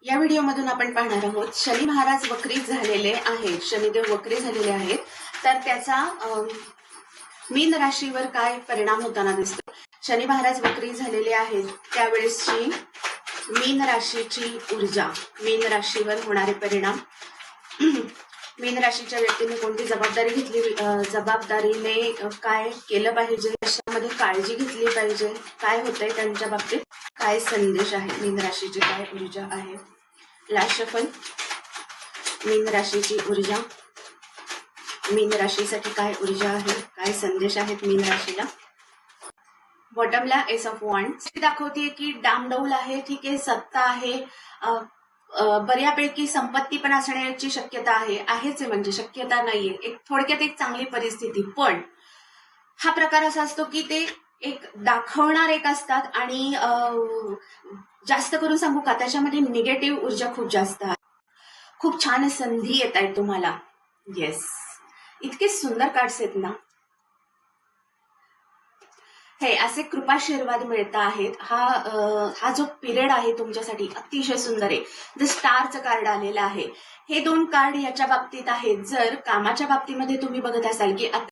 या व्हिडिओमधून आपण पाहणार आहोत शनी महाराज वक्री झालेले आहेत, शनिदेव वक्री झालेले आहेत, तर त्याचा मीन राशीवर काय परिणाम होताना दिसतो. शनी महाराज वक्री झालेले आहेत त्यावेळेसची मीन राशीची ऊर्जा, मीन राशीवर होणारे परिणाम, मीन राशीच्या व्यक्तीने कोणती जबाबदारी घेतली, जबाबदारीने काय केलं पाहिजे, कशामध्ये काळजी घेतली पाहिजे, काय होतंय त्यांच्या बाबतीत, काय संदेश आहे, मीन राशीची काय ऊर्जा आहे. लास्ट शफल, मीन राशीची ऊर्जा, मीन राशीसाठी काय ऊर्जा आहे, काय संदेश आहेत मीन राशीला. बॉटमला एस ऑफ वॉन्ड्स दाखवते की डामडौल आहे, ठीक आहे, सत्ता आहे, बऱ्यापैकी संपत्ती पण असण्याची शक्यता आहेच आहे, म्हणजे शक्यता नाहीये, एक थोडक्यात एक चांगली परिस्थिती. पण हा प्रकार असा असतो की ते एक दाखवणार एक असतात आणि जास्त करून सांगू का, त्याच्यामध्ये निगेटिव्ह ऊर्जा खूप जास्त आहे. खूप छान संधी येत आहेत तुम्हाला. येस, इतके सुंदर कार्ड्स आहेत ना, हे असे कृपाशीर्वाद मिळत आहेत. हा जो पिरियड आहे तुमच्यासाठी अतिशय सुंदर आहे. द स्टारचं कार्ड आलेलं आहे. हे दोन कार्ड याच्या बाबतीत आहेत. जर कामाच्या बाबतीमध्ये तुम्ही बघत असाल की